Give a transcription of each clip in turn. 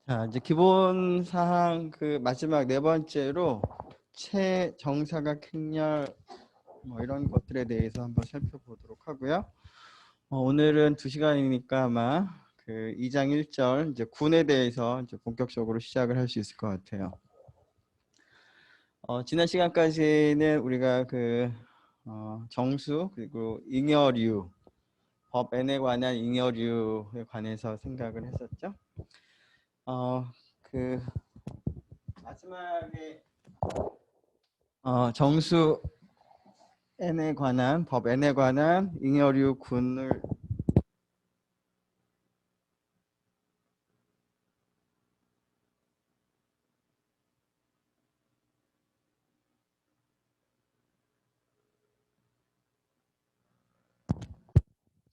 자, 이제 기본 사항 그 마지막 네 번째로 최정사각 행렬 뭐 이런 것들에 대해서 한번 살펴보도록 하고요. 오늘은 2시간이니까 아마 그 2장 1절 이제 군에 대해서 이제 본격적으로 시작을 할 수 있을 것 같아요. 지난 시간까지는 우리가 그 정수 그리고 잉여류 법N에 관한 잉여류에 관해서 생각을 했었죠. 그 마지막에 정수 N에 관한 법 N에 관한 잉여류 군을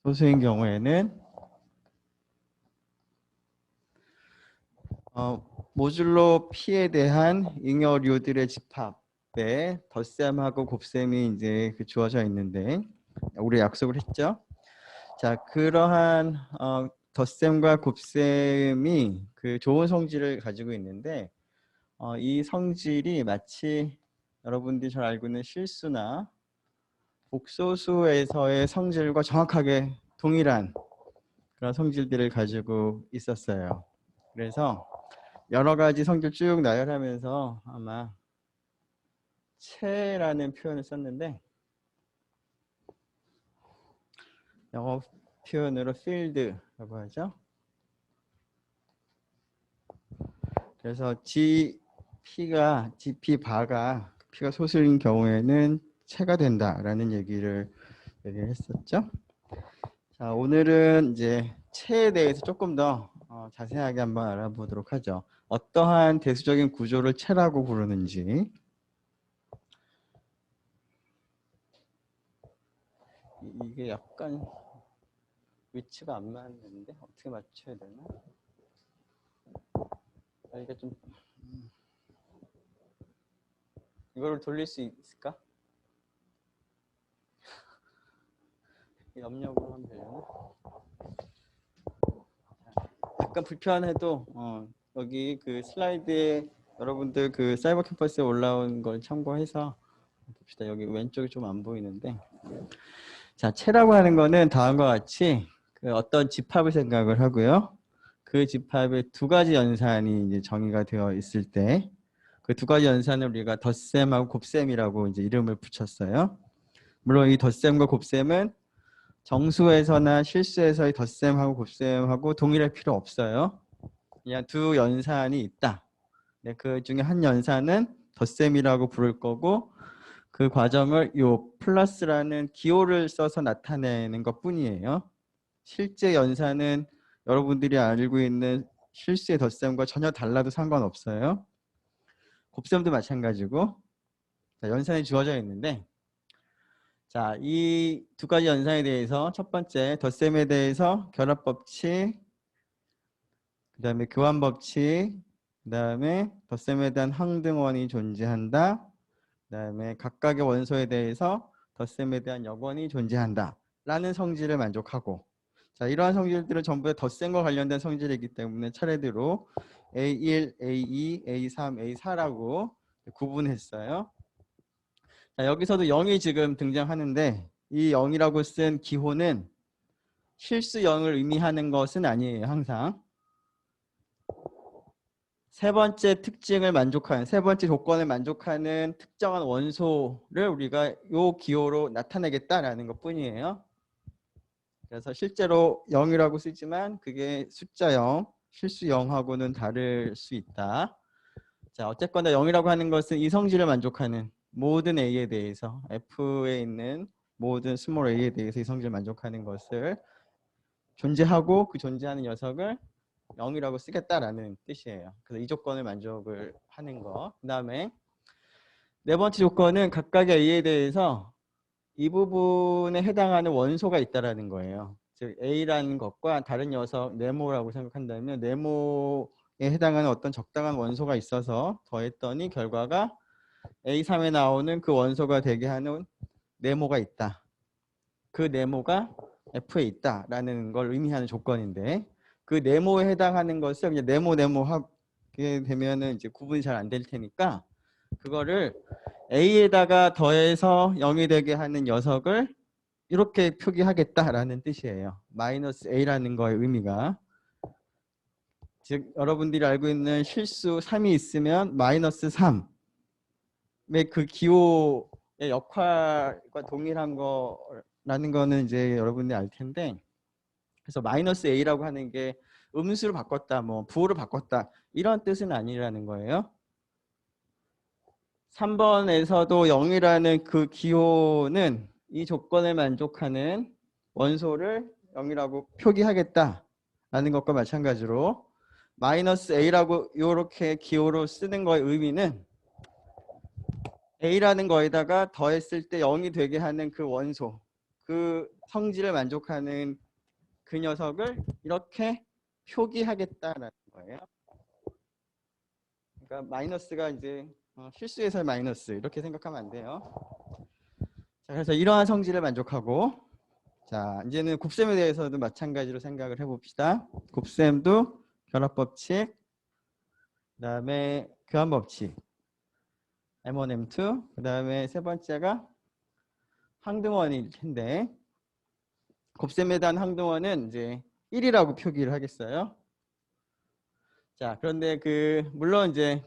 소수인 경우에는 모듈로 P에 대한 잉여류들의 집합에 덧셈하고 곱셈이 이제 주어져 있는데 우리 약속을 했죠. 자, 그러한 덧셈과 곱셈이 그 좋은 성질을 가지고 있는데 이 성질이 마치 여러분들이 잘 알고 있는 실수나 복소수에서의 성질과 정확하게 동일한 그런 성질들을 가지고 있었어요. 그래서 여러 가지 성질 쭉 나열하면서 아마 채라는 표현을 썼는데 영어 표현으로 field라고 하죠. 그래서 GP가 P가 소수인 경우에는 채가 된다라는 얘기를 했었죠. 자, 오늘은 이제 채에 대해서 조금 더 자세하게 한번 알아보도록 하죠. 어떠한 대수적인 구조를 채라고 부르는지. 이게 약간 위치가 안 맞는데 어떻게 맞춰야 되나? 이게 좀 이거를 돌릴 수 있을까? 염력으로 하면 되려나? 약간 불편해도 여기 그 슬라이드에 여러분들 그 사이버 캠퍼스에 올라온 걸 참고해서 봅시다. 여기 왼쪽이 좀 안 보이는데, 자, 채라고 하는 거는 다음과 같이 그 어떤 집합을 생각을 하고요. 그 집합에 두 가지 연산이 이제 정의가 되어 있을 때 그 두 가지 연산을 우리가 덧셈하고 곱셈이라고 이제 이름을 붙였어요. 물론 이 덧셈과 곱셈은 정수에서나 실수에서의 덧셈하고 곱셈하고 동일할 필요 없어요. 그냥 두 연산이 있다. 네, 그 중에 한 연산은 덧셈이라고 부를 거고 그 과정을 요 플러스라는 기호를 써서 나타내는 것 뿐이에요. 실제 연산은 여러분들이 알고 있는 실수의 덧셈과 전혀 달라도 상관없어요. 곱셈도 마찬가지고 자, 연산이 주어져 있는데 자, 이 두 가지 연산에 대해서 첫 번째 덧셈에 대해서 결합법칙, 그 다음에 교환법칙, 그 다음에 덧셈에 대한 항등원이 존재한다. 그 다음에 각각의 원소에 대해서 덧셈에 대한 역원이 존재한다. 라는 성질을 만족하고 자, 이러한 성질들은 전부 다 덧셈과 관련된 성질이기 때문에 차례대로 A1, A2, A3, A4라고 구분했어요. 자, 여기서도 0이 지금 등장하는데 이 0이라고 쓴 기호는 실수 0을 의미하는 것은 아니에요. 항상 세 번째 특징을 만족하는 세 번째 조건을 만족하는 특정한 원소를 우리가 이 기호로 나타내겠다라는 것 뿐이에요. 그래서 실제로 0이라고 쓰지만 그게 숫자 0, 실수 0하고는 다를 수 있다. 자, 어쨌거나 0이라고 하는 것은 이 성질을 만족하는 모든 A에 대해서 F에 있는 모든 스몰 a에 대해서 이 성질을 만족하는 것을 존재하고 그 존재하는 녀석을 0이라고 쓰겠다라는 뜻이에요. 그래서 이 조건을 만족을 하는 거. 그 다음에 네 번째 조건은 각각의 A에 대해서 이 부분에 해당하는 원소가 있다라는 거예요. 즉 A라는 것과 다른 녀석 네모라고 생각한다면 네모에 해당하는 어떤 적당한 원소가 있어서 더했더니 결과가 A3에 나오는 그 원소가 되게 하는 네모가 있다. 그 네모가 F에 있다라는 걸 의미하는 조건인데 그 네모에 해당하는 것을 그냥 네모 하게 되면은 이제 구분이 잘 안 될 테니까 그거를 A에다가 더해서 0이 되게 하는 녀석을 이렇게 표기하겠다라는 뜻이에요. 마이너스 A라는 거의 의미가. 즉 여러분들이 알고 있는 실수 3이 있으면 마이너스 3의 그 기호의 역할과 동일한 거라는 거는 이제 여러분들이 알 텐데, 그래서 마이너스 A라고 하는 게 음수를 바꿨다, 뭐 부호를 바꿨다 이런 뜻은 아니라는 거예요. 3번에서도 0이라는 그 기호는 이 조건을 만족하는 원소를 0이라고 표기하겠다라는 것과 마찬가지로 마이너스 A라고 이렇게 기호로 쓰는 거의 의미는 A라는 거에다가 더했을 때 0이 되게 하는 그 원소, 그 성질을 만족하는 그 녀석을 이렇게 표기하겠다라는 거예요. 그러니까 마이너스가 이제 실수에서의 마이너스 이렇게 생각하면 안 돼요. 자, 그래서 이러한 성질을 만족하고, 자 이제는 곱셈에 대해서도 마찬가지로 생각을 해봅시다. 곱셈도 결합법칙, 그다음에 교환법칙, M1, M2, 그다음에 세 번째가 항등원일 텐데, 곱셈에 대한 항등원은 이제 1이라고 표기를 하겠어요. 자, 그런데 물론 이제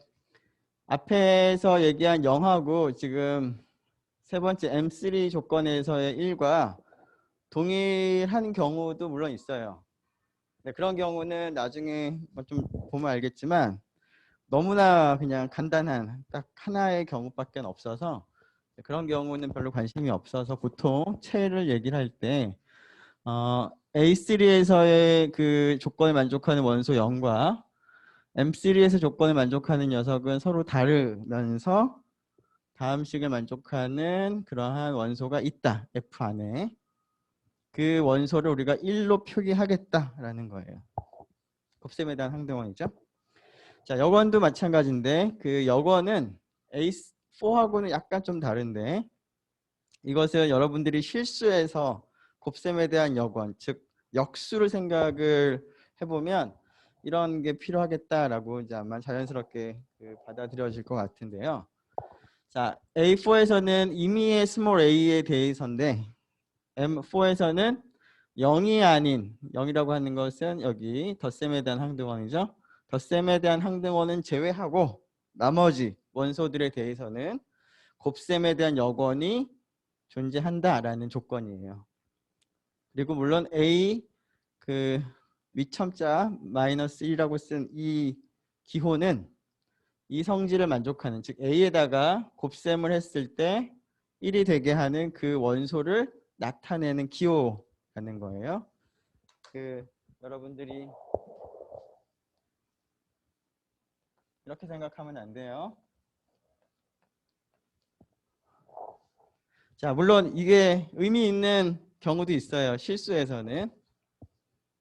앞에서 얘기한 0하고 지금 세 번째 M3 조건에서의 1과 동일한 경우도 물론 있어요. 네, 그런 경우는 나중에 좀 보면 알겠지만 너무나 그냥 간단한 딱 하나의 경우밖에 없어서 그런 경우는 별로 관심이 없어서 보통 체를 얘기를 할 때 A3에서의 그 조건을 만족하는 원소 0과 M3에서 조건을 만족하는 녀석은 서로 다르면서 다음 식을 만족하는 그러한 원소가 있다. F 안에. 그 원소를 우리가 1로 표기하겠다라는 거예요. 곱셈에 대한 항등원이죠. 자, 여건도 마찬가지인데 그 여건은 A4하고는 약간 좀 다른데, 이것은 여러분들이 실수해서 곱셈에 대한 여건, 즉 역수를 생각을 해보면 이런 게 필요하겠다라고 이제 아마 자연스럽게 받아들여질 것 같은데요. 자, A4에서는 임의의 스몰 a에 대해서인데 M4에서는 0이 아닌, 0이라고 하는 것은 여기 덧셈에 대한 항등원이죠. 덧셈에 대한 항등원은 제외하고 나머지 원소들에 대해서는 곱셈에 대한 여건이 존재한다라는 조건이에요. 그리고 물론 A 위첨자 마이너스 1이라고 쓴 이 기호는 이 성질을 만족하는, 즉 A에다가 곱셈을 했을 때 1이 되게 하는 그 원소를 나타내는 기호라는 거예요. 여러분들이 이렇게 생각하면 안 돼요. 자, 물론 이게 의미 있는 경우도 있어요. 실수에서는.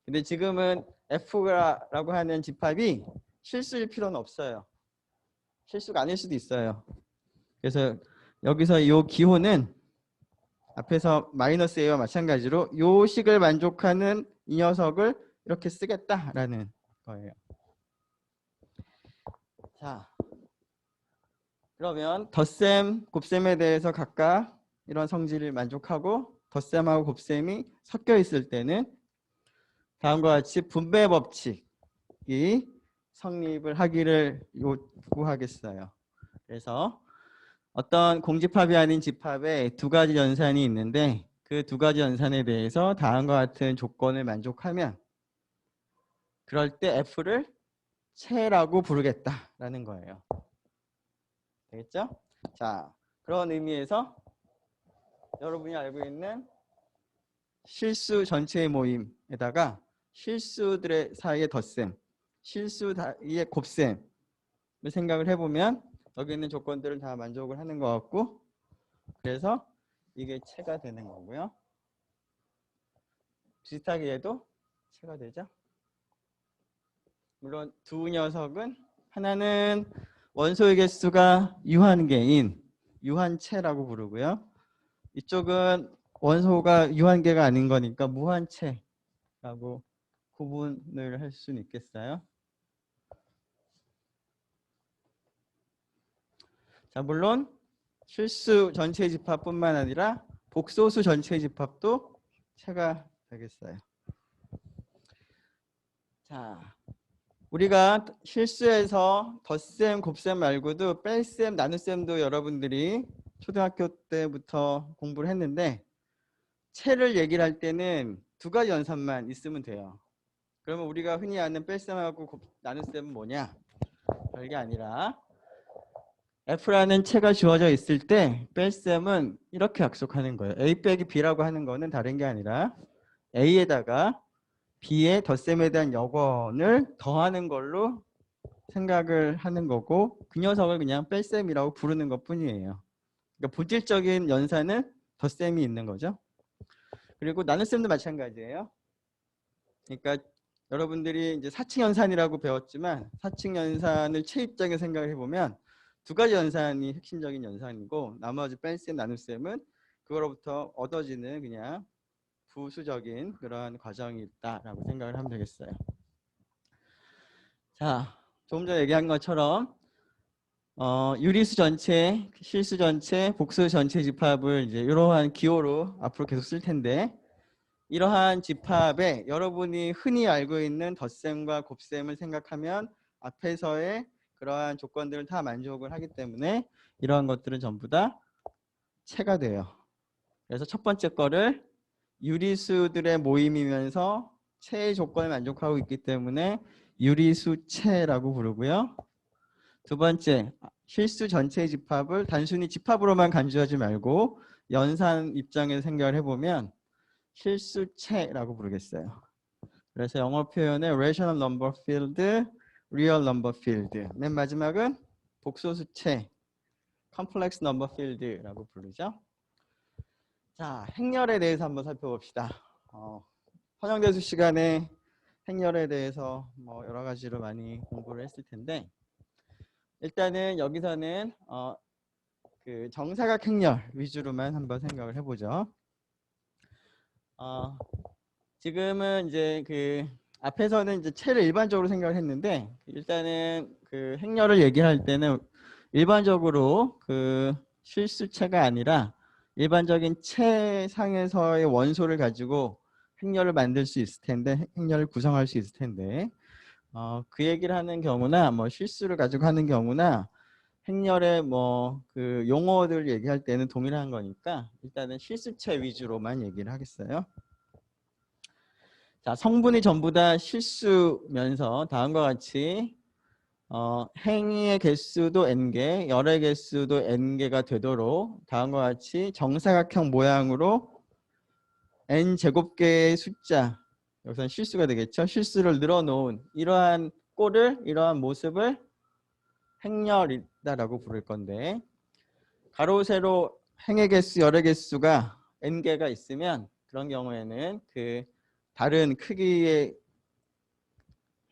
근데 지금은 F라고 하는 집합이 실수일 필요는 없어요. 실수가 아닐 수도 있어요. 그래서 여기서 이 기호는 앞에서 마이너스 A와 마찬가지로 이 식을 만족하는 이 녀석을 이렇게 쓰겠다라는 거예요. 자, 그러면 덧셈, 곱셈에 대해서 각각 이런 성질을 만족하고 덧셈하고 곱셈이 섞여 있을 때는 다음과 같이 분배 법칙이 성립을 하기를 요구하겠어요. 그래서 어떤 공집합이 아닌 집합에 두 가지 연산이 있는데 그 두 가지 연산에 대해서 다음과 같은 조건을 만족하면 그럴 때 F를 체라고 부르겠다라는 거예요. 되겠죠? 자, 그런 의미에서 여러분이 알고 있는 실수 전체의 모임에다가 실수들의 사이의 덧셈, 실수 사이의 곱셈을 생각을 해보면 여기 있는 조건들을 다 만족을 하는 것 같고, 그래서 이게 체가 되는 거고요. 비슷하게 얘도 체가 되죠. 물론 두 녀석은 하나는 원소의 개수가 유한계인 유한체라고 부르고요. 이쪽은 원소가 유한계가 아닌 거니까 무한체라고 구분을 할 수는 있겠어요? 자, 물론 실수 전체 집합뿐만 아니라 복소수 전체 집합도 체가 되겠어요. 자, 우리가 실수에서 덧셈, 곱셈 말고도 뺄셈, 나눗셈도 여러분들이 초등학교 때부터 공부를 했는데 체를 얘기를 할 때는 두 가지 연산만 있으면 돼요. 그러면 우리가 흔히 아는 뺄셈하고 나눗셈은 뭐냐? 별게 아니라 F라는 체가 주어져 있을 때 뺄셈은 이렇게 약속하는 거예요. A 빼기 B라고 하는 거는 다른 게 아니라 A에다가 B의 덧셈에 대한 여건을 더하는 걸로 생각을 하는 거고 그 녀석을 그냥 뺄셈이라고 부르는 것 뿐이에요. 그러니까 본질적인 연산은 덧셈이 있는 거죠. 그리고 나눗셈도 마찬가지예요. 그러니까 여러분들이 이제 사칙연산이라고 배웠지만 사칙연산을 체 입장에 생각을 해보면 두 가지 연산이 핵심적인 연산이고 나머지 뺄셈, 나눗셈은 그거로부터 얻어지는 그냥 부수적인 그런 과정이 있다라고 생각을 하면 되겠어요. 자, 조금 전에 얘기한 것처럼 유리수 전체, 실수 전체, 복수 전체 집합을 이제 이러한 기호로 앞으로 계속 쓸 텐데 이러한 집합에 여러분이 흔히 알고 있는 덧셈과 곱셈을 생각하면 앞에서의 그러한 조건들을 다 만족을 하기 때문에 이러한 것들은 전부 다 체가 돼요. 그래서 첫 번째 거를 유리수들의 모임이면서 체의 조건을 만족하고 있기 때문에 유리수체라고 부르고요. 두 번째, 실수 전체의 집합을 단순히 집합으로만 간주하지 말고 연산 입장에서 생각을 해보면 실수체라고 부르겠어요. 그래서 영어 표현에 rational number field, real number field. 맨 마지막은 복소수체, complex number field라고 부르죠. 자, 행렬에 대해서 한번 살펴봅시다. 선형대수 시간에 행렬에 대해서 뭐 여러 가지로 많이 공부를 했을 텐데 일단은 여기서는 그 정사각 행렬 위주로만 한번 생각을 해보죠. 지금은 이제 그 앞에서는 이제 체를 일반적으로 생각을 했는데 일단은 그 행렬을 얘기할 때는 일반적으로 그 실수체가 아니라 일반적인 체상에서의 원소를 가지고 행렬을 만들 수 있을 텐데 행렬을 구성할 수 있을 텐데 그 얘기를 하는 경우나 뭐 실수를 가지고 하는 경우나 행렬의 뭐 그 용어들 얘기할 때는 동일한 거니까 일단은 실수체 위주로만 얘기를 하겠어요. 자, 성분이 전부 다 실수면서 다음과 같이 행의 개수도 n개, 열의 개수도 n개가 되도록 다음과 같이 정사각형 모양으로 n제곱개의 숫자, 여기서는 실수가 되겠죠. 실수를 늘어놓은 이러한 꼴을, 이러한 모습을 행렬이다라고 부를 건데 가로, 세로 행의 개수, 열의 개수가 n개가 있으면 그런 경우에는 그 다른 크기의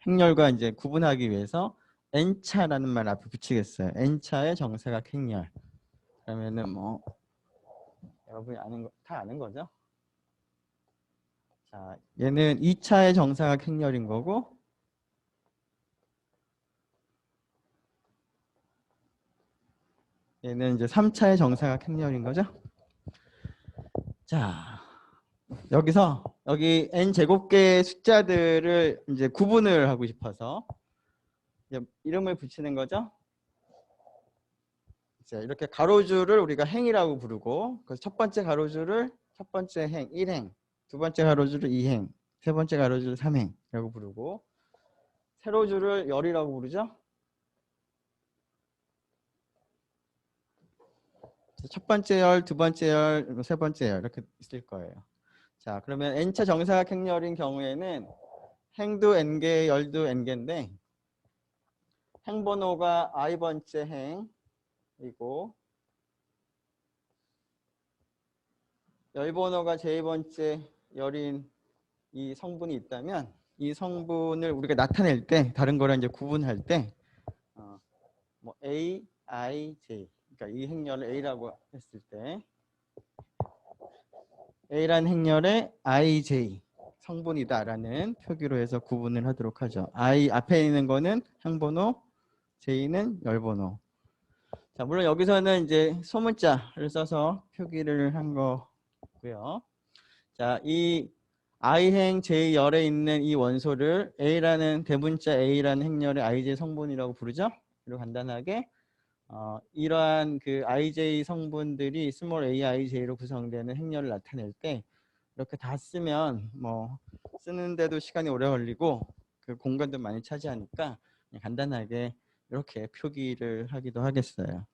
행렬과 이제 구분하기 위해서 n차라는 말 앞에 붙이겠어요. n차의 정사각 행렬. 그러면은 뭐 여러분이 아는 거, 다 아는 거죠? 자, 얘는 2차의 정사각 행렬인 거고 얘는 이제 3차의 정사각 행렬인 거죠? 자, 여기서 여기 n 제곱개의 숫자들을 이제 구분을 하고 싶어서 이름을 붙이는 거죠. 자, 이렇게 가로줄을 우리가 행이라고 부르고 그래서 첫 번째 가로줄을 첫 번째 행 1행, 두 번째 가로줄을 2행, 세 번째 가로줄을 3행이라고 부르고 세로줄을 열이라고 부르죠. 첫 번째 열, 두 번째 열, 세 번째 열 이렇게 있을 거예요. 자, 그러면 n차 정사각 행렬인 경우에는 행도 n개, 열도 n개인데 행번호가 i번째 행이고 열번호가 j 번째 열인 이 성분이 있다면 이 성분을 우리가 나타낼 때 다른 거랑 이제 구분할 때 뭐 A, I, J 그러니까 이 행렬을 A라고 했을 때 A라는 행렬에 I, J 성분이다라는 표기로 해서 구분을 하도록 하죠. I 앞에 있는 거는 항번호, J는 열번호. 자, 물론 여기서는 이제 소문자를 써서 표기를 한 거고요. 자, 이 I행 J열에 있는 이 원소를 A라는 대문자 A라는 행렬의 IJ 성분이라고 부르죠. 그리고 간단하게 이러한 그 IJ 성분들이 스몰 a, IJ로 구성되는 행렬을 나타낼 때 이렇게 다 쓰면 뭐 쓰는데도 시간이 오래 걸리고 그 공간도 많이 차지하니까 그냥 간단하게 이렇게 표기를 하기도 하겠어요.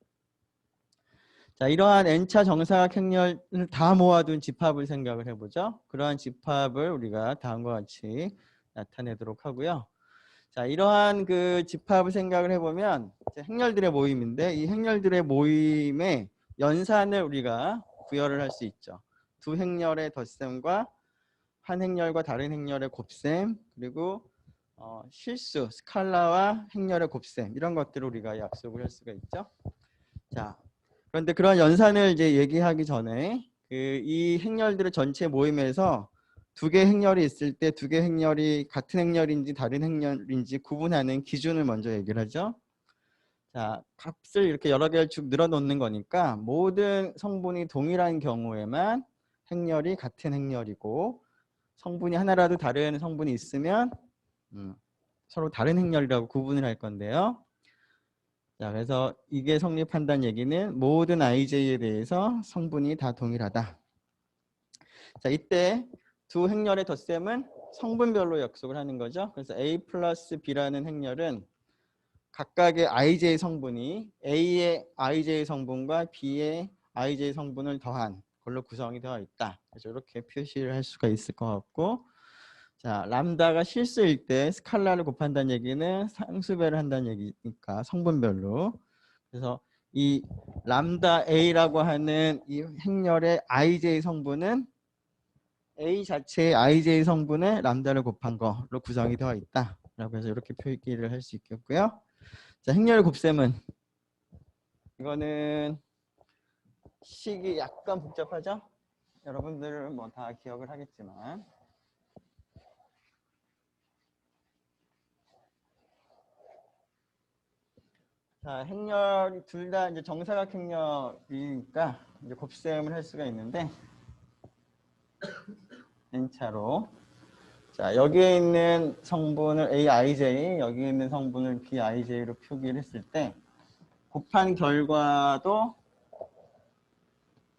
자, 이러한 n차 정사각 행렬을 다 모아둔 집합을 생각을 해보죠. 그러한 집합을 우리가 다음과 같이 나타내도록 하고요. 자, 이러한 그 집합을 생각을 해보면 행렬들의 모임인데 이 행렬들의 모임의 연산을 우리가 구별을 할 수 있죠. 두 행렬의 덧셈과 한 행렬과 다른 행렬의 곱셈, 그리고 실수, 스칼라와 행렬의 곱셈 이런 것들을 우리가 약속을 할 수가 있죠. 자, 그런데 그런 연산을 이제 얘기하기 전에 이 행렬들의 전체 모임에서 두 개 행렬이 있을 때 두 개 행렬이 같은 행렬인지 다른 행렬인지 구분하는 기준을 먼저 얘기를 하죠. 자, 값을 이렇게 여러 개를 쭉 늘어놓는 거니까 모든 성분이 동일한 경우에만 행렬이 같은 행렬이고 성분이 하나라도 다른 성분이 있으면 서로 다른 행렬이라고 구분을 할 건데요. 자, 그래서 이게 성립한다는 얘기는 모든 IJ에 대해서 성분이 다 동일하다. 자, 이때 두 행렬의 덧셈은 성분별로 약속을 하는 거죠. 그래서 A 플러스 B라는 행렬은 각각의 IJ 성분이 A의 IJ 성분과 B의 IJ 성분을 더한 걸로 구성이 되어 있다. 그래서 이렇게 표시를 할 수가 있을 것 같고, 자, 람다가 실수일 때 스칼라를 곱한다는 얘기는 상수배를 한다는 얘기니까 성분별로. 그래서 이 람다 A라고 하는 이 행렬의 IJ 성분은 A 자체의 IJ 성분의 람다를 곱한 거로 구성이 되어 있다. 라고 해서 이렇게 표기를 할 수 있겠고요. 자, 행렬 곱셈은 이거는 식이 약간 복잡하죠? 여러분들은 뭐 다 기억을 하겠지만 자, 행렬이 둘 다 이제 정사각 행렬이니까 이제 곱셈을 할 수가 있는데 n차로 자, 여기에 있는 성분을 AIJ, 여기에 있는 성분을 BIJ로 표기를 했을 때 곱한 결과도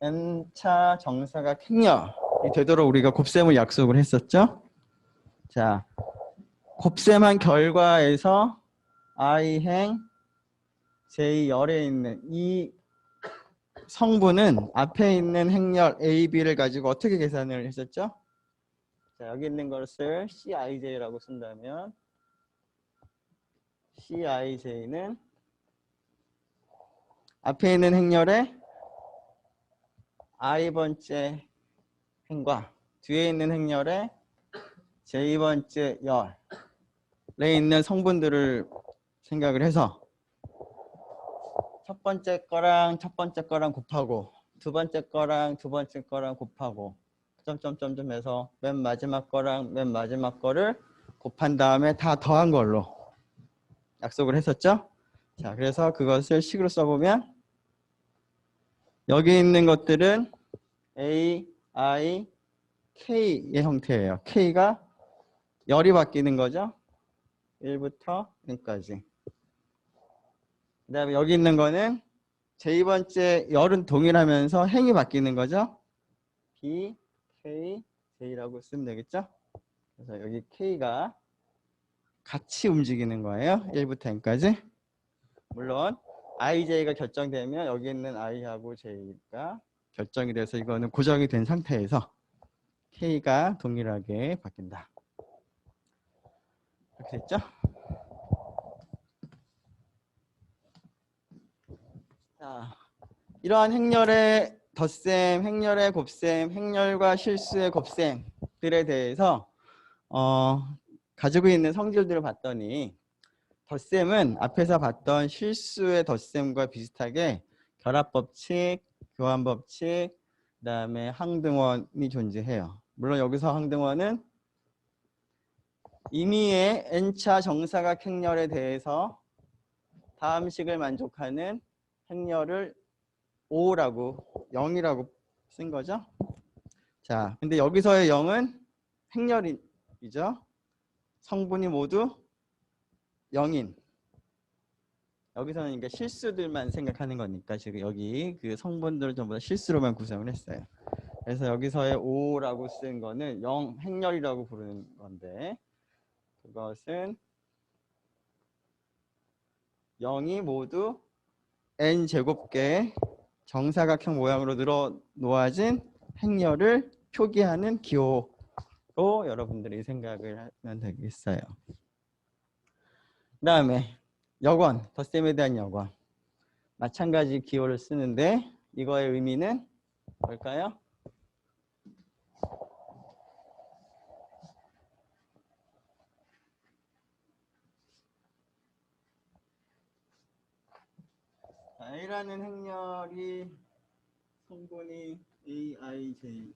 n차 정사각 행렬이 되도록 우리가 곱셈을 약속을 했었죠. 자, 곱셈한 결과에서 I행 J열에 있는 이 성분은 앞에 있는 행렬 AB를 가지고 어떻게 계산을 했었죠? 자, 여기 있는 것을 CIJ라고 쓴다면 CIJ는 앞에 있는 행렬의 I번째 행과 뒤에 있는 행렬의 J번째 열에 있는 성분들을 생각을 해서 첫 번째 거랑 첫 번째 거랑 곱하고 두 번째 거랑 두 번째 거랑 곱하고 점점점점 해서 맨 마지막 거랑 맨 마지막 거를 곱한 다음에 다 더한 걸로 약속을 했었죠. 자, 그래서 그것을 식으로 써보면 여기 있는 것들은 A, I, K의 형태예요. K가 열이 바뀌는 거죠. 1부터 n까지. 그 다음에 여기 있는 거는 J번째 열은 동일하면서 행이 바뀌는 거죠. B, K, J라고 쓰면 되겠죠. 그래서 여기 K가 같이 움직이는 거예요. 1부터 n까지. 물론 IJ가 결정되면 여기 있는 I하고 J가 결정이 돼서 이거는 고정이 된 상태에서 K가 동일하게 바뀐다. 이렇게 됐죠? 자, 이러한 행렬의 덧셈, 행렬의 곱셈, 행렬과 실수의 곱셈들에 대해서 가지고 있는 성질들을 봤더니 덧셈은 앞에서 봤던 실수의 덧셈과 비슷하게 결합법칙, 교환법칙, 그다음에 항등원이 존재해요. 물론 여기서 항등원은 임의의 n차 정사각 행렬에 대해서 다음 식을 만족하는 행렬을 O라고 0이라고 쓴 거죠. 자, 근데 여기서의 0은 행렬이죠. 성분이 모두 0인. 여기서는 이게 실수들만 생각하는 거니까 지금 여기 그 성분들을 전부 다 실수로만 구성을 했어요. 그래서 여기서의 O라고 쓴 거는 0 행렬이라고 부르는 건데 그것은 0이 모두 n제곱개의 정사각형 모양으로 늘어 놓아진 행렬을 표기하는 기호로 여러분들이 생각을 하면 되겠어요. 그 다음에 여권, 덧셈에 대한 여권. 마찬가지 기호를 쓰는데 이거의 의미는 뭘까요? A라는 행렬이 성분이 A, I, J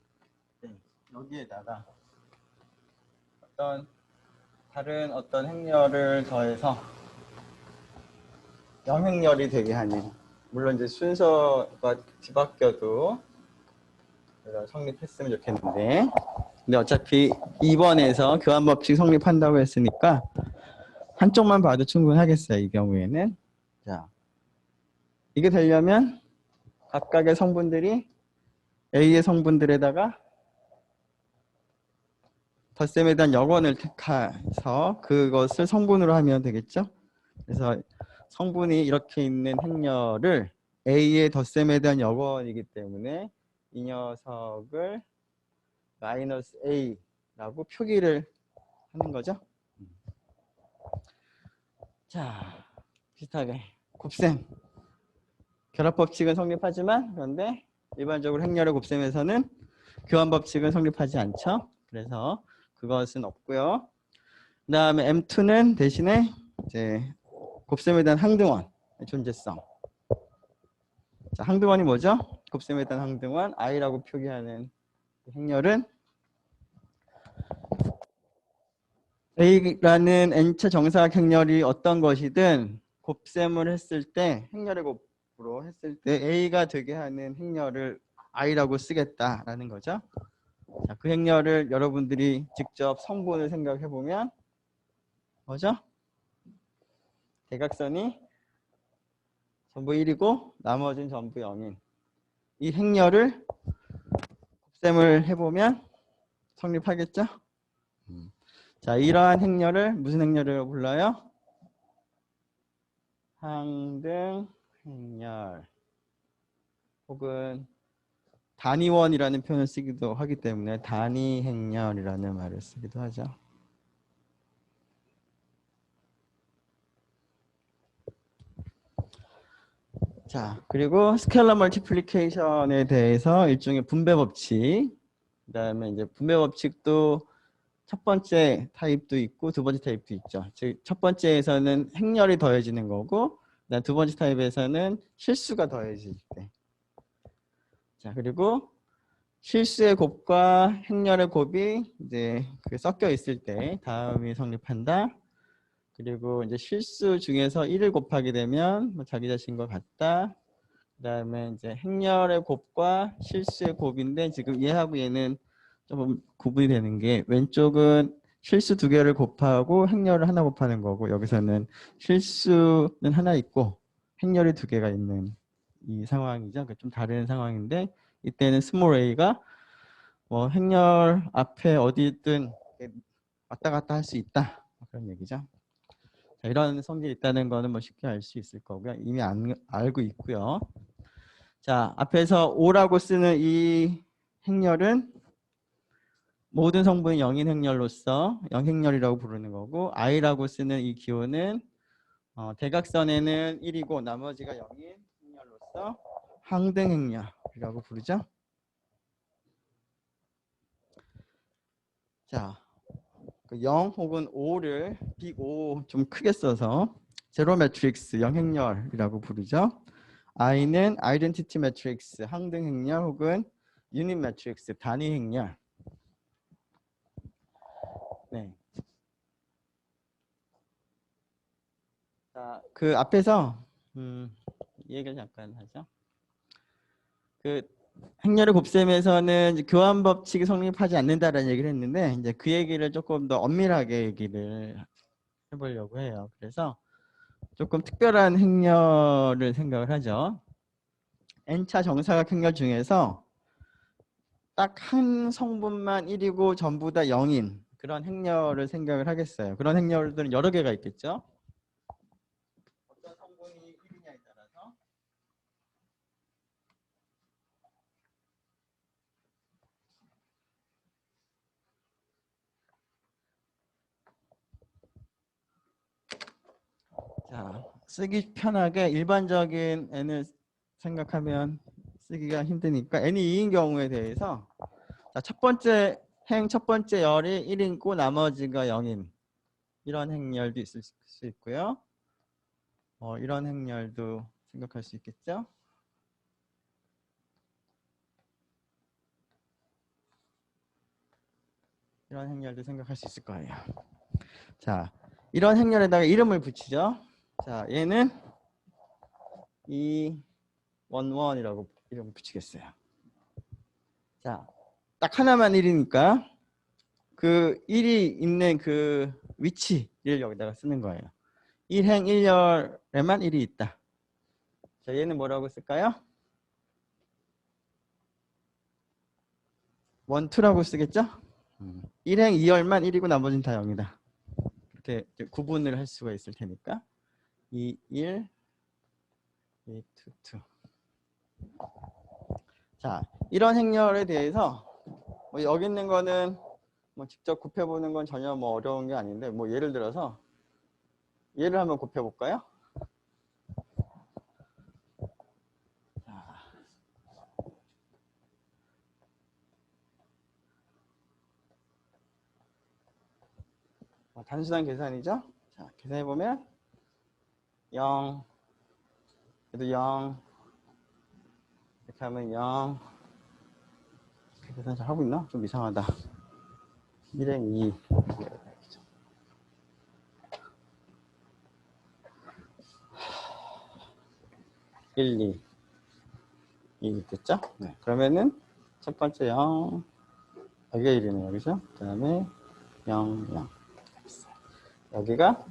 네, 여기에다가 다른 어떤 행렬을 더해서 영행렬이 되게 하는, 물론 이제 순서가 뒤바뀌어도 성립했으면 좋겠는데, 근데 어차피 2번에서 교환법칙 성립한다고 했으니까 한쪽만 봐도 충분하겠어요. 이 경우에는. 자, 이게 되려면 각각의 성분들이 A의 성분들에다가 덧셈에 대한 여건을 택해서 그것을 성분으로 하면 되겠죠. 그래서 성분이 이렇게 있는 행렬을 A의 덧셈에 대한 여건이기 때문에 이 녀석을 마이너스 A라고 표기를 하는 거죠. 자, 비슷하게 곱셈. 결합법칙은 성립하지만 그런데 일반적으로 행렬의 곱셈에서는 교환법칙은 성립하지 않죠. 그래서 그것은 없고요. 그 다음에 M2는 대신에 이제 곱셈에 대한 항등원의 존재성. 자, 항등원이 뭐죠? 곱셈에 대한 항등원 I라고 표기하는 행렬은 A라는 n차 정사각 행렬이 어떤 것이든 곱셈을 했을 때 행렬의 곱으로 했을 때 A가 되게 하는 행렬을 I라고 쓰겠다라는 거죠. 자, 그 행렬을 여러분들이 직접 성분을 생각해 보면 뭐죠? 대각선이 전부 1이고 나머지는 전부 0인 이 행렬을 곱셈을 해보면 성립하겠죠? 자, 이러한 행렬을 무슨 행렬이라고 불러요? 항등 행렬 혹은 단위원이라는 표현을 쓰기도 하기 때문에 단위 행렬이라는 말을 쓰기도 하죠. 자, 그리고 스케일러 멀티플리케이션에 대해서 일종의 분배 법칙, 그다음에 이제 분배 법칙도 첫 번째 타입도 있고 두 번째 타입도 있죠. 즉 첫 번째에서는 행렬이 더해지는 거고, 그다음 두 번째 타입에서는 실수가 더해질 때. 자, 그리고 실수의 곱과 행렬의 곱이 이제 섞여 있을 때 다음이 성립한다. 그리고 이제 실수 중에서 1을 곱하게 되면 뭐 자기 자신과 같다. 그다음에 이제 행렬의 곱과 실수의 곱인데 지금 얘하고 얘는 좀 구분이 되는 게 왼쪽은 실수 두 개를 곱하고 행렬을 하나 곱하는 거고 여기서는 실수는 하나 있고 행렬이 두 개가 있는 이 상황이죠. 좀 다른 상황인데 이때는 스몰 a가 뭐 행렬 앞에 어디든 왔다 갔다 할 수 있다 그런 얘기죠. 자, 이런 성질이 있다는 거는 뭐 쉽게 알 수 있을 거고요. 이미 알고 있고요. 자, 앞에서 O라고 쓰는 이 행렬은 모든 성분이 0인 행렬로서 0행렬이라고 부르는 거고 I라고 쓰는 이 기호는 대각선에는 1이고 나머지가 0인 행렬로서 항등 행렬이라고 부르죠. 자, 0 혹은 5를 빅 O 좀 크게 써서 제로 매트릭스 0행렬이라고 부르죠. I는 아이덴티티 매트릭스 항등 행렬 혹은 유닛 매트릭스 단위 행렬. 네. 자, 그 앞에서 이 얘기를 잠깐 하죠. 그 행렬의 곱셈에서는 이제 교환 법칙이 성립하지 않는다라는 얘기를 했는데 이제 그 얘기를 조금 더 엄밀하게 얘기를 해보려고 해요. 그래서 조금 특별한 행렬을 생각을 하죠. n차 정사각 행렬 중에서 딱 한 성분만 1이고 전부 다 0인 그런 행렬을 생각을 하겠어요. 그런 행렬들은 여러 개가 있겠죠. 어떤 성분이 1이냐에 따라서 자, 쓰기 편하게 일반적인 n을 생각하면 쓰기가 힘드니까 n이 2인 경우에 대해서 자, 첫 번째 첫 번째 열이 1이고 나머지가 0인 이런 행렬도 있을 수 있고요. 이런 행렬도 생각할 수 있겠죠. 이런 행렬도 생각할 수 있을 거예요. 자, 이런 행렬에다가 이름을 붙이죠. 자, 얘는 이원원이라고 이름 붙이겠어요. 자, 딱 하나만 1이니까 그 1이 있는 그 위치를 여기다가 쓰는 거예요. 1행 1열에만 1이 있다. 자, 얘는 뭐라고 쓸까요? 1, 2라고 쓰겠죠? 1행 2열만 1이고 나머지는 다 0이다. 이렇게 구분을 할 수가 있을 테니까 2, 1, 2, 2, 2. 자, 이런 행렬에 대해서 뭐 여기 있는 거는 뭐 직접 곱해보는 건 전혀 뭐 어려운 게 아닌데 뭐 예를 들어서 얘를 한번 곱해볼까요? 단순한 계산이죠. 자, 계산해보면 0, 그래도 0, 이렇게 하면 0. 계산 잘 하고 있나? 좀 이상하다. 1행 2. 1, 2. 2 됐죠? 네. 그러면은 첫 번째 0, 여기가 1이네요. 그죠? 그 다음에 0, 0. 여기가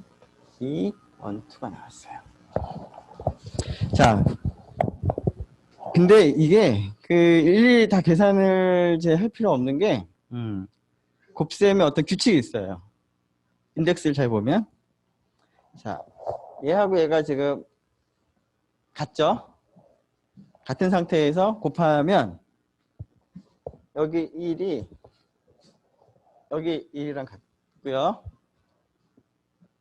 2, 1, 2가 나왔어요. 자, 근데 이게 그 일일이 다 계산을 이제 할 필요 없는 게 곱셈에 어떤 규칙이 있어요. 인덱스를 잘 보면 자, 얘하고 얘가 지금 같죠? 같은 상태에서 곱하면 여기 1이 여기 1이랑 같고요.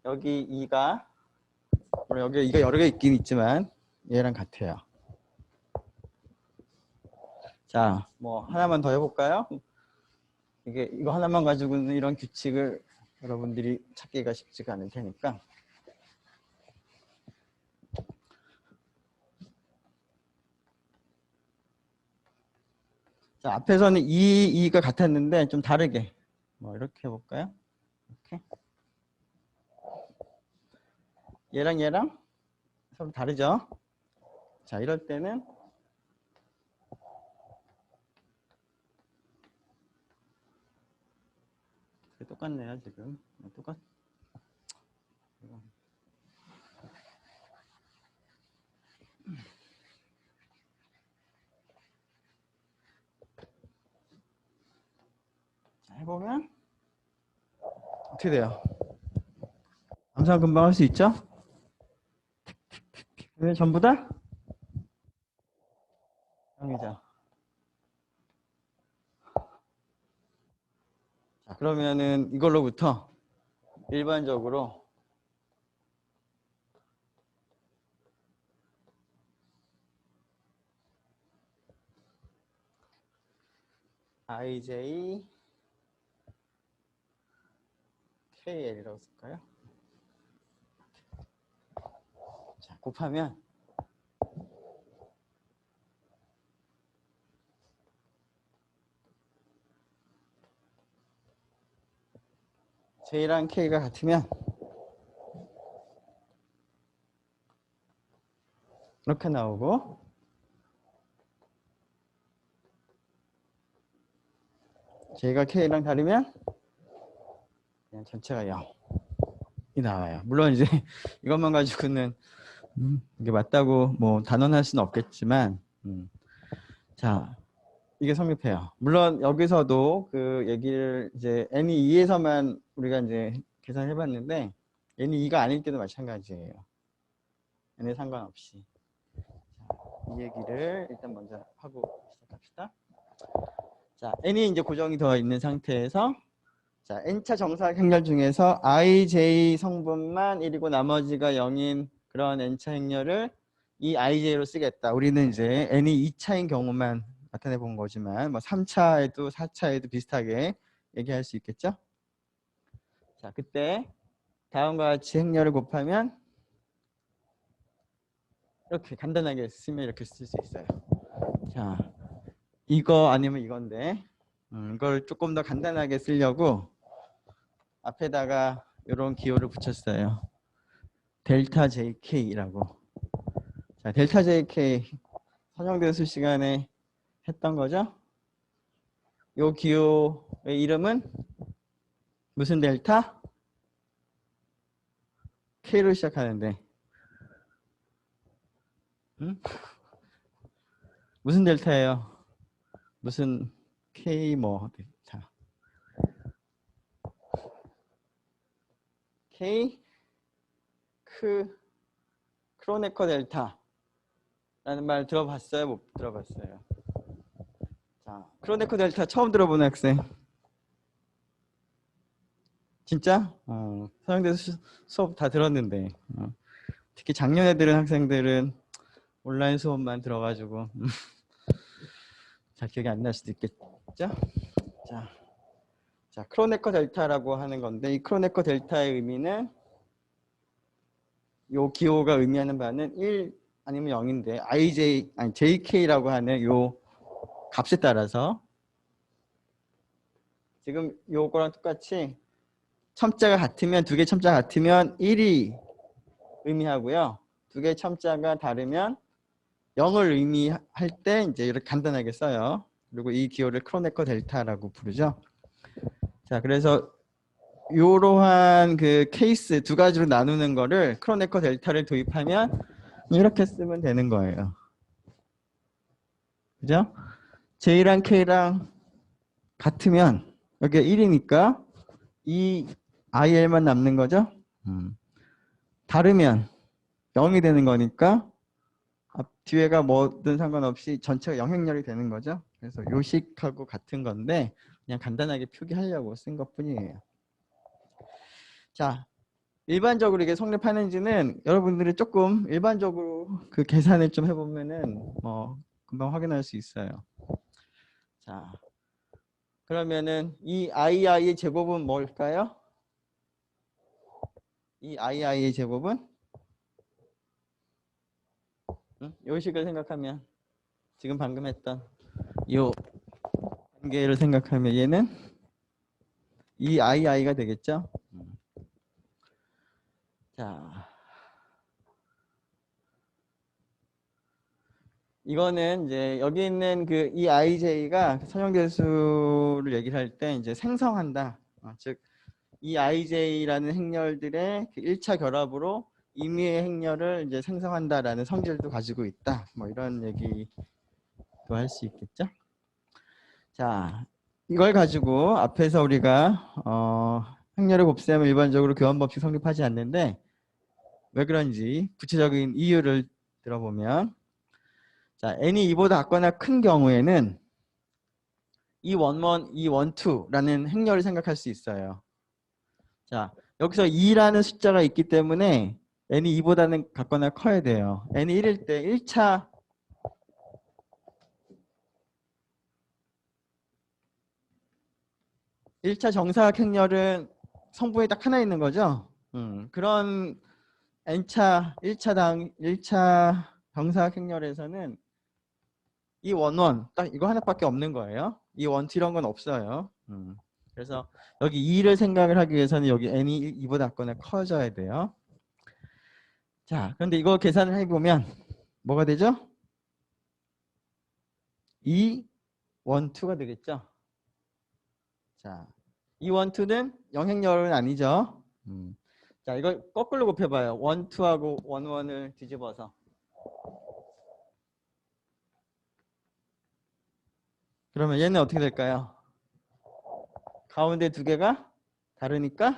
여기 2가 물론 여기 2가 여러 개 있긴 있지만 얘랑 같아요. 자, 뭐 하나만 더 해볼까요? 이거 하나만 가지고는 이런 규칙을 여러분들이 찾기가 쉽지가 않을 테니까. 자, 앞에서는 2가 같았는데 좀 다르게 뭐 이렇게 해볼까요? 이렇게. 얘랑 서로 다르죠? 자, 이럴 때는 똑같네요, 지금. 똑같. 자, 해보면 어떻게 돼요? 암산 금방 할 수 있죠? 왜 전부 다 0이죠. 자, 그러면은 이걸로부터 일반적으로 IJ KL이라고 쓸까요? 자, 곱하면 J랑 K가 같으면 이렇게 나오고 j가 k랑 다르면 그냥 전체가 0이 나와요. 물론 이제 이것만 가지고는 이게 맞다고 뭐 단언할 수는 없겠지만 자 이게 성립해요. 물론 여기서도 그 얘기를 이제 n이 2에서만 우리가 이제 계산해 봤는데 n이 2가 아닐 때도 마찬가지예요. n에 상관없이. 자, 이 얘기를 일단 먼저 하고 시작합시다. 자, n이 이제 고정이 되어 있는 상태에서 자, n차 정사각 행렬 중에서 i, j 성분만 1이고 나머지가 0인 그런 n차 행렬을 이 ij로 쓰겠다. 우리는 이제 n이 2차인 경우만 나타내 본 거지만 뭐 3차에도 4차에도 비슷하게 얘기할 수 있겠죠? 자, 그때 다음과 같이 행렬을 곱하면 이렇게 간단하게 쓰면 이렇게 쓸 수 있어요. 자, 이거 아니면 이건데 이걸 조금 더 간단하게 쓰려고 앞에다가 이런 기호를 붙였어요. 델타 JK라고. 자, 델타 JK 선형대수 시간에 했던 거죠. 이 기호의 이름은 무슨 델타? K로 시작하는데 무슨 델타예요? 무슨 K 뭐 델타? K 크로네커 델타라는 말 들어봤어요? 못 들어봤어요? 자, 크로네커 델타 처음 들어보는 학생. 진짜? 서양대에서 수업 다 들었는데 특히 작년에 들은 학생들은 온라인 수업만 들어가지고 잘 기억이 안 날 수도 있겠죠? 자, 크로네커 델타라고 하는 건데 이 크로네커 델타의 의미는 요 기호가 의미하는 바는 1 아니면 0인데 IJ 아니 JK라고 하는 요 값에 따라서 지금 요거랑 똑같이 첨자가 같으면 두 개 첨자가 같으면 1이 의미하고요. 두 개 첨자가 다르면 0을 의미할 때 이제 이렇게 간단하게 써요. 그리고 이 기호를 크로네커 델타라고 부르죠. 자, 그래서 이러한 그 케이스 두 가지로 나누는 거를 크로네커 델타를 도입하면 이렇게 쓰면 되는 거예요. 그죠? J랑 K랑 같으면 여기가 1이니까 이 IL만 남는 거죠. 다르면 0이 되는 거니까 뒤에가 뭐든 상관없이 전체가 영행렬이 되는 거죠. 그래서 요식하고 같은 건데 그냥 간단하게 표기하려고 쓴 것뿐이에요. 자, 일반적으로 이게 성립하는지는 여러분들이 조금 일반적으로 그 계산을 좀 해보면은 금방 확인할 수 있어요. 자, 그러면은 이 ii의 제곱은 뭘까요? 이 ii의 제곱은 요식을 생각하면 지금 방금 했던 요 관계를 생각하면 얘는 이 ii가 되겠죠? 자, 이거는 이제 여기 있는 그 이 ij가 선형대수를 얘기를 할 때 이제 생성한다. 즉 이 ij라는 행렬들의 그 1차 결합으로 임의의 행렬을 이제 생성한다라는 성질도 가지고 있다. 뭐 이런 얘기도 할 수 있겠죠. 자, 이걸 가지고 앞에서 우리가 행렬의 곱셈은 일반적으로 교환법칙 성립하지 않는데 왜 그런지 구체적인 이유를 들어보면 자, n이 2보다 작거나 큰 경우에는 E11, E12라는 행렬을 생각할 수 있어요. 자, 여기서 2라는 숫자가 있기 때문에 n이 2보다는 같거나 커야 돼요. n이 1일 때 1차 정사각 행렬은 성분이 딱 하나 있는 거죠. 그런 n차 1차 정사각 행렬에서는 이 원원 딱 이거 하나밖에 없는 거예요. 이 원투 이런 건 없어요. 그래서 여기 2를 생각을 하기 위해서는 여기 n이 2보다 작거나 커져야 돼요. 자, 그런데 이거 계산을 해보면 뭐가 되죠? 2, 1, 2가 되겠죠? 자, 2, 1, 2는 영행열은 아니죠? 자, 이걸 거꾸로 곱해봐요. 1, 2하고 1, 1을 뒤집어서. 그러면 얘는 어떻게 될까요? 가운데 두 개가 다르니까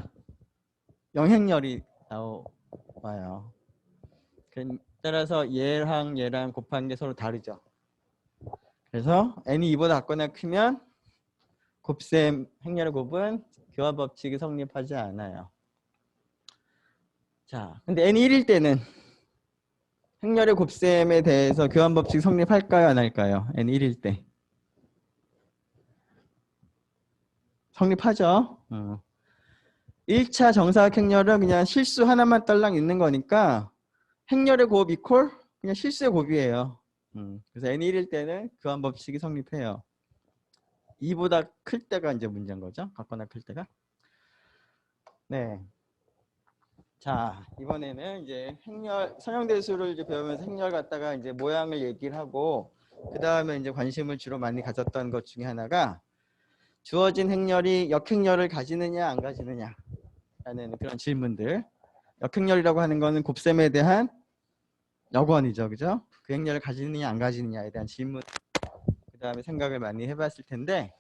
영행열이 나와요. 따라서 얘랑 얘랑 곱한 게 서로 다르죠. 그래서 n이 2보다 작거나 크면 곱셈 행렬의 곱은 교환 법칙이 성립하지 않아요. 자, 근데 n이 1일 때는 행렬의 곱셈에 대해서 교환 법칙 성립할까요, 안 할까요? n이 1일 때 성립하죠. 1차 정사각 행렬은 그냥 실수 하나만 딸랑 있는 거니까 행렬의 곱 이퀄 그냥 실수의 곱이에요. 그래서 n이 1일 때는 교환 법칙이 성립해요. 2보다 클 때가 이제 문제인 거죠. 같거나 클 때가. 네. 자, 이번에는 이제 행렬 선형대수를 이제 배우면서 행렬 갖다가 이제 모양을 얘기를 하고 그 다음에 이제 관심을 주로 많이 가졌던 것 중에 하나가 주어진 행렬이 역행렬을 가지느냐 안 가지느냐 라는 그런 질문들. 역행렬이라고 하는 거는 곱셈에 대한 역원이죠, 그죠? 그 행렬을 가지느냐 안 가지느냐에 대한 질문. 그 다음에 생각을 많이 해봤을 텐데,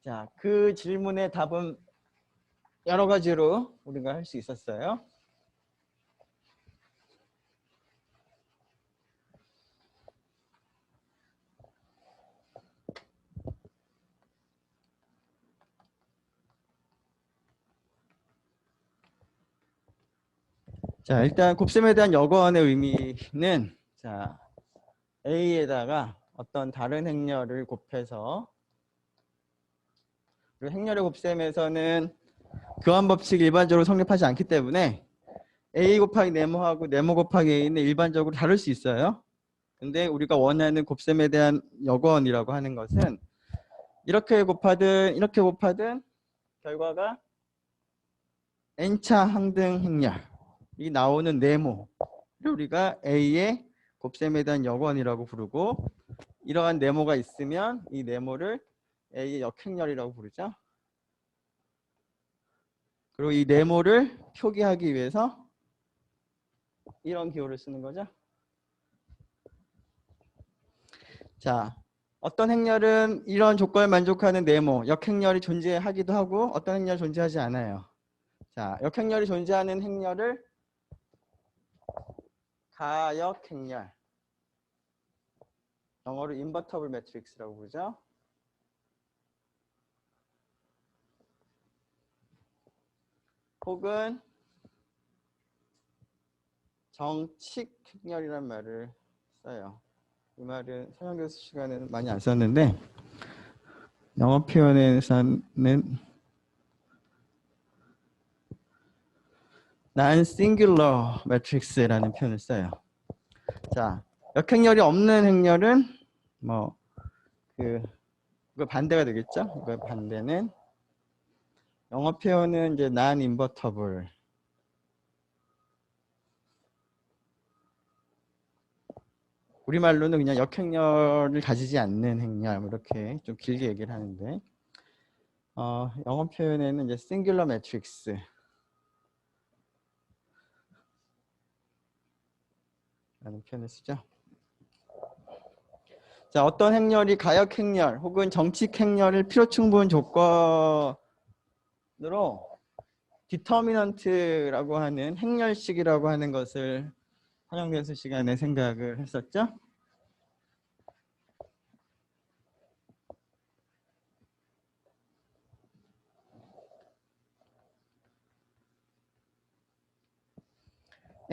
자, 그 질문의 답은 여러 가지로 우리가 할 수 있었어요. 자, 일단 곱셈에 대한 역원의 의미는 자, A에다가 어떤 다른 행렬을 곱해서 그리고 행렬의 곱셈에서는 교환 법칙이 일반적으로 성립하지 않기 때문에 A 곱하기 네모하고 네모 곱하기 A는 일반적으로 다를 수 있어요. 근데 우리가 원하는 곱셈에 대한 역원이라고 하는 것은 이렇게 곱하든 결과가 n차 항등 행렬이 나오는 네모를 우리가 A의 곱셈에 대한 역원이라고 부르고 이러한 네모가 있으면 이 네모를 A의 역행렬이라고 부르죠. 그리고 이 네모를 표기하기 위해서 이런 기호를 쓰는 거죠. 자, 어떤 행렬은 이런 조건을 만족하는 네모, 역행렬이 존재하기도 하고 어떤 행렬이 존재하지 않아요. 자, 역행렬이 존재하는 행렬을 가역행렬, 영어로 인버터블 매트릭스라고 부르죠. 혹은 정칙 행렬이란 말을 써요. 이 말은 서양교수 시간에는 많이 안 썼는데 영어 표현에서는 non-singular matrix라는 표현을 써요. 자, 역행렬이 없는 행렬은 이거 반대가 되겠죠? 이거 반대는 영어 표현은 이제 non-invertible. 우리말로는 그냥 역행렬을 가지지 않는 행렬 이렇게 좀 길게 얘기를 하는데 영어 표현에는 이제 singular matrix 라는 표현을 쓰죠. 자, 어떤 행렬이 가역 행렬 혹은 정칙 행렬을 필요 충분 조건으로 디터미넌트라고 하는 행렬식이라고 하는 것을 한영대수 시간에 생각을 했었죠.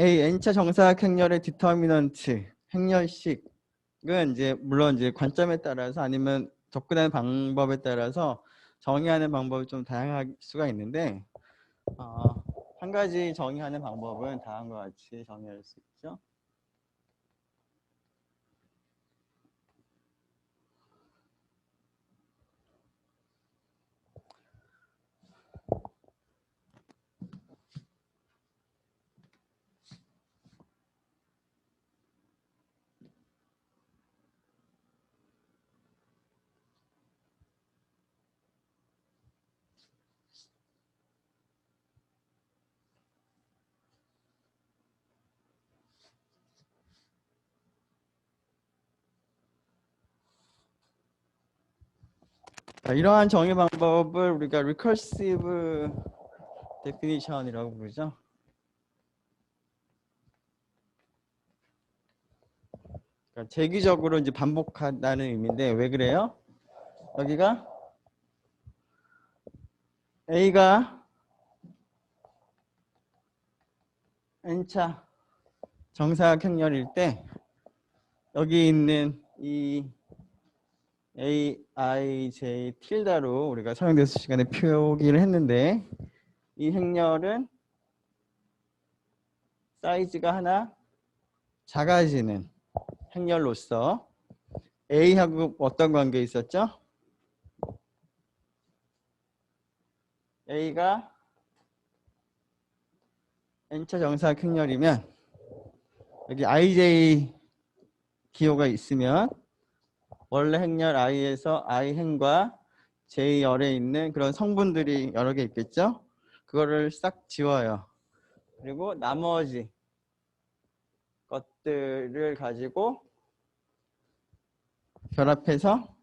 A n차 정사각 행렬의 디터미넌트 행렬식은 이제 물론 이제 관점에 따라서 아니면 접근하는 방법에 따라서 정의하는 방법이 좀 다양할 수가 있는데 한 가지 정의하는 방법은 다음과 같이 정의할 수 있죠. 자, 이러한 정의 방법을 우리가 recursive definition이라고 부르죠. 그러니까 재기적으로 이제 반복한다는 의미인데 왜 그래요? 여기가 A가 n차 정사각형렬일 때 여기 있는 이 A, I, J, 틸다로 우리가 사용대수 시간에 표기를 했는데 이 행렬은 사이즈가 하나 작아지는 행렬로서 A하고 어떤 관계 있었죠? A가 n차 정사각 행렬이면 여기 IJ 기호가 있으면 원래 행렬 I에서 I행과 J열에 있는 그런 성분들이 여러 개 있겠죠? 그거를 싹 지워요. 그리고 나머지 것들을 가지고 결합해서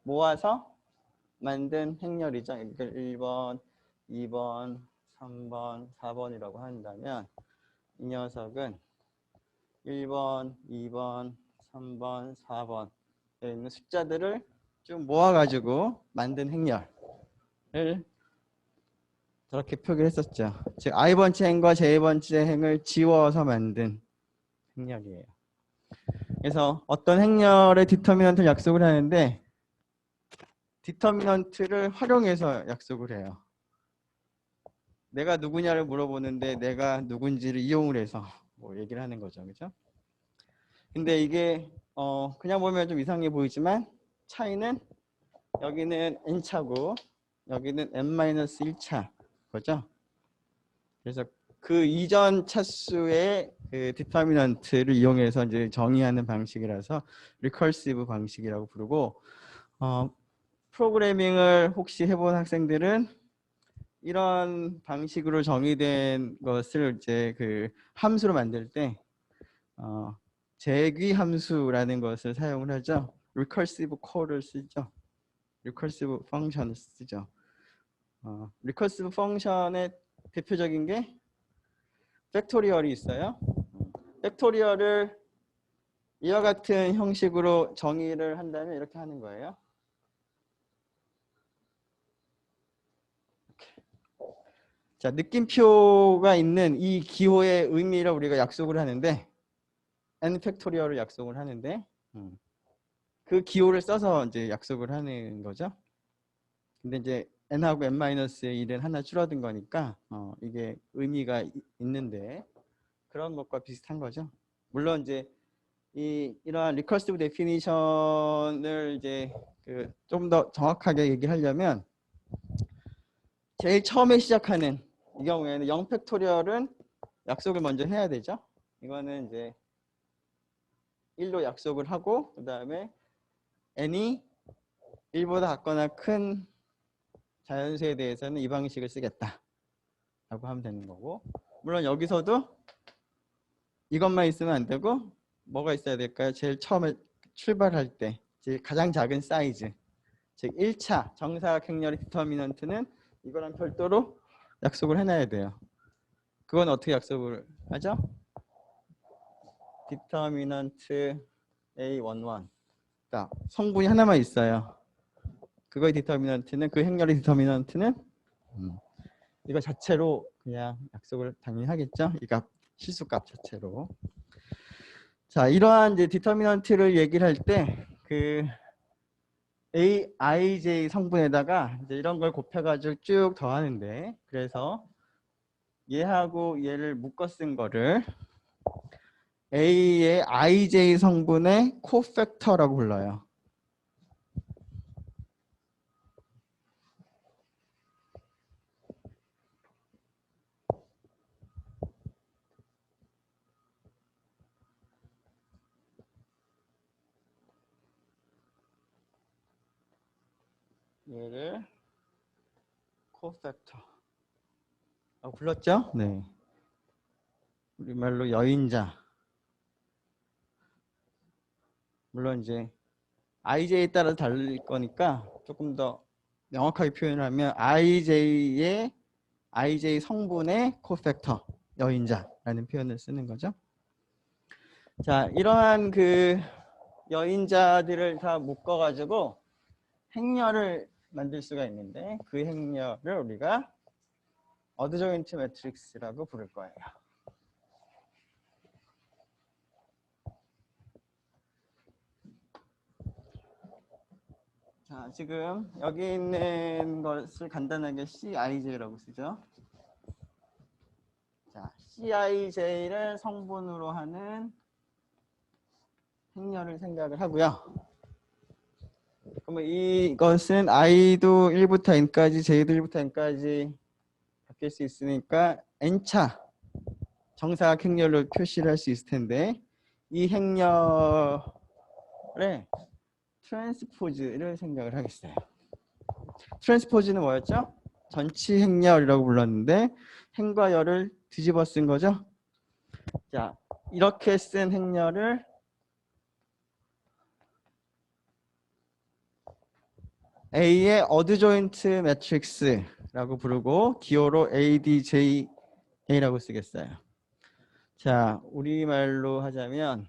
모아서 만든 행렬이죠. 그러니까 1번, 2번, 3번, 4번이라고 한다면 이 녀석은 1번, 2번, 3번, 4번에 있는 숫자들을 좀 모아가지고 만든 행렬을 저렇게 표기를 했었죠. 즉 I번째 행과 J번째 행을 지워서 만든 행렬이에요. 그래서 어떤 행렬의 디터미넌트를 약속을 하는데 디터미넌트를 활용해서 약속을 해요. 내가 누구냐를 물어보는데 내가 누군지를 이용을 해서 뭐 얘기를 하는 거죠. 그죠? 근데 이게 그냥 보면 좀 이상해 보이지만 차이는 여기는 n차고 여기는 n-1차 거죠. 그래서 그 이전 차수의 그 디터미넌트를 이용해서 이제 정의하는 방식이라서 리커시브 방식이라고 부르고 프로그래밍을 혹시 해본 학생들은 이런 방식으로 정의된 것을 이제 그 함수로 만들 때 재귀 함수라는 것을 사용을 하죠. recursive call을 쓰죠. recursive function을 쓰죠. recursive function의 대표적인 게 팩토리얼이 있어요. 팩토리얼을 이와 같은 형식으로 정의를 한다면 이렇게 하는 거예요. 자, 느낌표가 있는 이 기호의 의미를 우리가 약속을 하는데 n 팩토리얼을 약속을 하는데 그 기호를 써서 이제 약속을 하는 거죠. 근데 이제 n하고 n-1은 하나 줄어든 거니까 이게 의미가 있는데 그런 것과 비슷한 거죠. 물론 이제 이러한 리커시브 데피니션을 이제 좀 더 정확하게 얘기하려면 제일 처음에 시작하는 이 경우에는 0 팩토리얼은 약속을 먼저 해야 되죠. 이거는 이제 1로 약속을 하고 그 다음에 n이 1보다 작거나 큰 자연수에 대해서는 이 방식을 쓰겠다 라고 하면 되는 거고, 물론 여기서도 이것만 있으면 안 되고 뭐가 있어야 될까요? 제일 처음에 출발할 때 제일 가장 작은 사이즈, 즉 1차 정사각 행렬의 디터미넌트는 이거랑 별도로 약속을 해놔야 돼요. 그건 어떻게 약속을 하죠? 디터미넌트 A11. 자, 성분이 하나만 있어요. 그거의 디터미넌트는, 그 행렬의 디터미넌트는 이거 자체로 그냥 약속을 당연히 하겠죠. 이 값, 실수값 자체로. 자, 이러한 이제 디터미넌트를 얘기를 할 때 그 A, I, J 성분에다가 이제 이런 걸 곱해가지고 쭉 더하는데, 그래서 얘하고 얘를 묶어 쓴 거를 A의 IJ 성분의 코팩터라고 불러요. 얘를 코팩터 불렀죠? 네. 우리말로 여인자. 물론 이제 IJ에 따라 다를 거니까 조금 더 명확하게 표현을 하면 IJ 성분의 코팩터 여인자라는 표현을 쓰는 거죠. 자, 이러한 그 여인자들을 다 묶어가지고 행렬을 만들 수가 있는데 그 행렬을 우리가 어드조인트 매트릭스라고 부를 거예요. 자, 지금 여기 있는 것을 간단하게 CIJ라고 쓰죠. 자, CIJ를 성분으로 하는 행렬을 생각을 하고요. 그러면 이것은 I도 1부터 N까지, J도 1부터 N까지 바뀔 수 있으니까 N차 정사각 행렬로 표시를 할 수 있을 텐데 이 행렬의 트랜스포즈를 생각을 하겠어요. 트랜스포즈는 뭐였죠? 전치 행렬이라고 불렀는데 행과 열을 뒤집어 쓴 거죠. 자, 이렇게 쓴 행렬을 A의 어드조인트 매트릭스라고 부르고 기호로 ADJA라고 쓰겠어요. 자, 우리말로 하자면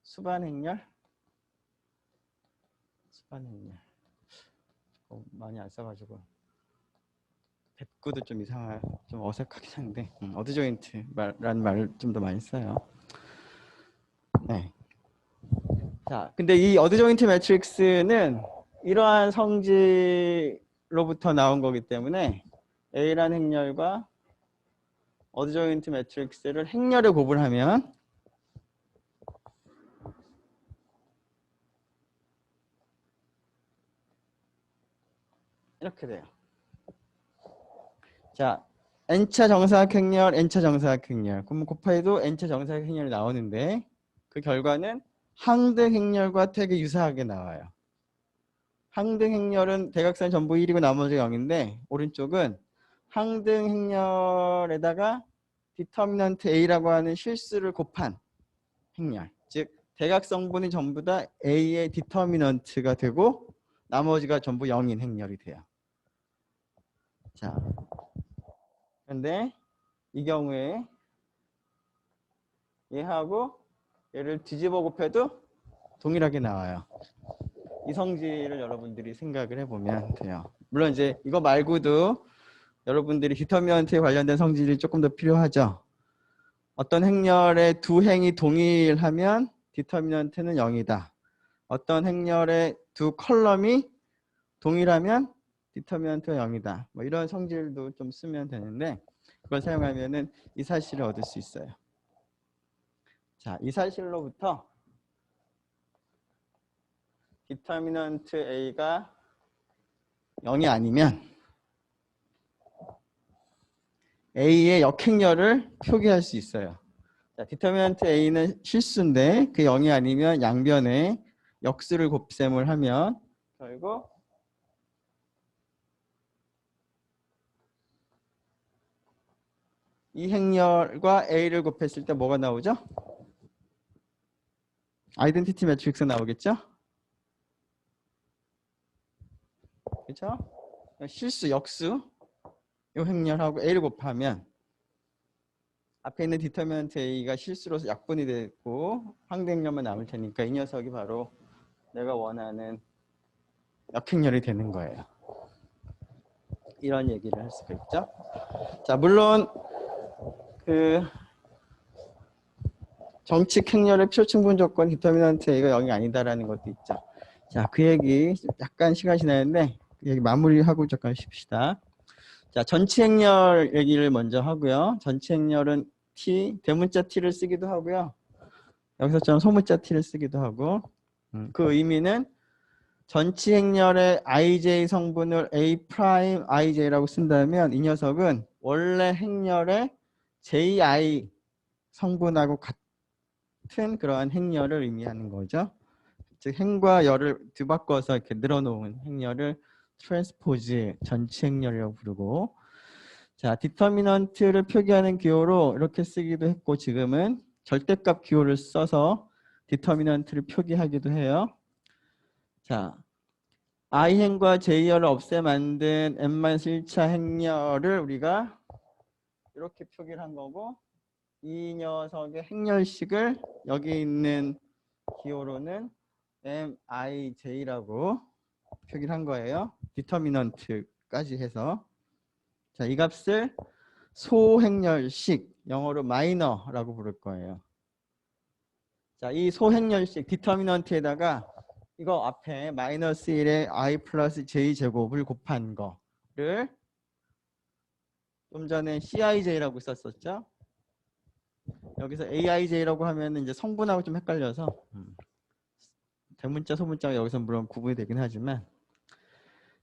수반 행렬? 수반 행렬. 많이 안 써가지고 뱉고도 좀 좀 어색하긴 한데 어드조인트라는 말을 좀 더 많이 써요. 네. 자, 근데 이 어드조인트 매트릭스는 이러한 성질로부터 나온 거기 때문에 A라는 행렬과 어드조인트 매트릭스를 행렬에 곱을 하면 이렇게 돼요. 자, n차 정사각 행렬, n차 정사각 행렬. 그럼 곱해도 n차 정사각 행렬이 나오는데 그 결과는 항등 행렬과 되게 유사하게 나와요. 항등 행렬은 대각선 전부 1이고 나머지 0인데 오른쪽은 항등 행렬에다가 디터미넌트 A라고 하는 실수를 곱한 행렬. 즉 대각성분이 전부 다 A의 디터미넌트가 되고 나머지가 전부 0인 행렬이 돼요. 자, 그런데 이 경우에 얘하고 얘를 뒤집어 곱해도 동일하게 나와요. 이 성질을 여러분들이 생각을 해보면 돼요. 물론 이제 이거 말고도 여러분들이 디터미넌트에 관련된 성질이 조금 더 필요하죠. 어떤 행렬의 두 행이 동일하면 디터미넌트는 0이다. 어떤 행렬의 두 컬럼이 동일하면 디터미넌트가 0이다. 뭐 이런 성질도 좀 쓰면 되는데 그걸 사용하면은 이 사실을 얻을 수 있어요. 자, 이 사실로부터 디터미넌트 A가 0이 아니면 A의 역행렬을 표기할 수 있어요. 자, 디터미넌트 A는 실수인데 그 0이 아니면 양변에 역수를 곱셈을 하면 결국 이 행렬과 A를 곱했을 때 뭐가 나오죠? 아이덴티티 매트릭스 나오겠죠? 그렇죠? 실수, 역수 이 행렬하고 A를 곱하면 앞에 있는 디터미넌트 A가 실수로 약분이 되고 항등행렬만 남을 테니까 이 녀석이 바로 내가 원하는 역행렬이 되는 거예요. 이런 얘기를 할 수가 있죠. 자, 물론 그 정칙 행렬의 표층분 조건 디터미넌트 A가 0이 아니다라는 것도 있죠. 자, 그 얘기 약간 시간이 지났는데 그 얘기 마무리하고 잠깐 쉽시다. 자, 전치 행렬 얘기를 먼저 하고요. 전치 행렬은 T, 대문자 T를 쓰기도 하고요. 여기서처럼 소문자 T를 쓰기도 하고 그 의미는 전치 행렬의 IJ 성분을 A' IJ라고 쓴다면 이 녀석은 원래 행렬의 JI 성분하고 같은 그러한 행렬을 의미하는 거죠. 즉 행과 열을 뒤바꿔서 이렇게 늘어놓은 행렬을 트랜스포즈 전치 행렬이라고 부르고 자, 디터미넌트를 표기하는 기호로 이렇게 쓰기도 했고 지금은 절대값 기호를 써서 디터미넌트를 표기하기도 해요. 자, i행과 j열을 없애 만든 n-1차 행렬을 우리가 이렇게 표기를 한 거고, 이 녀석의 행렬식을 여기 있는 기호로는 mij라고 표기를 한 거예요. 디터미넌트까지 해서. 자, 이 값을 소행렬식, 영어로 마이너라고 부를 거예요. 자, 이 소행렬식 디터미넌트에다가 이거 앞에 마이너스 1에 i 플러스 j 제곱을 곱한 거를 좀 전에cij라고 썼었죠. 여기서 aij라고 하면 이제 성분하고 좀 헷갈려서 대문자 소문자가 여기서 물론 구분이 되긴 하지만,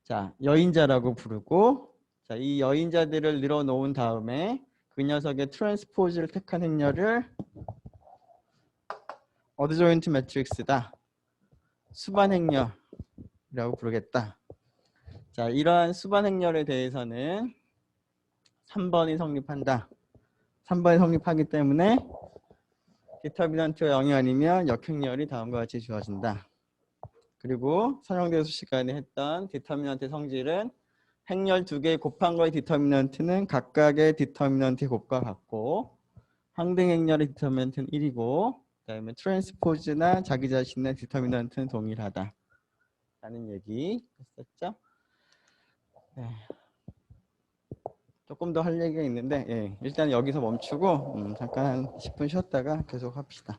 자, 여인자라고 부르고, 자, 이 여인자들을 늘어놓은 다음에 그 녀석의 트랜스포즈를 택한 행렬을 어드조인트 매트릭스다, 수반 행렬이라고 부르겠다. 자, 이러한 수반 행렬에 대해서는 3번이 성립한다. 3번이 성립하기 때문에 디터미넌트가 0이 아니면 역행렬이 다음과 같이 주어진다. 그리고 선형대수 시간에 했던 디터미넌트 성질은 행렬 2개 곱한 거의 디터미넌트는 각각의 디터미넌트 곱과 같고, 항등 행렬의 디터미넌트는 1이고, 그다음에 트랜스포즈나 자기 자신의 디터미넌트는 동일하다 라는 얘기 했었죠. 네. 조금 더 할 얘기가 있는데, 일단 여기서 멈추고 잠깐 한 10분 쉬었다가 계속 합시다.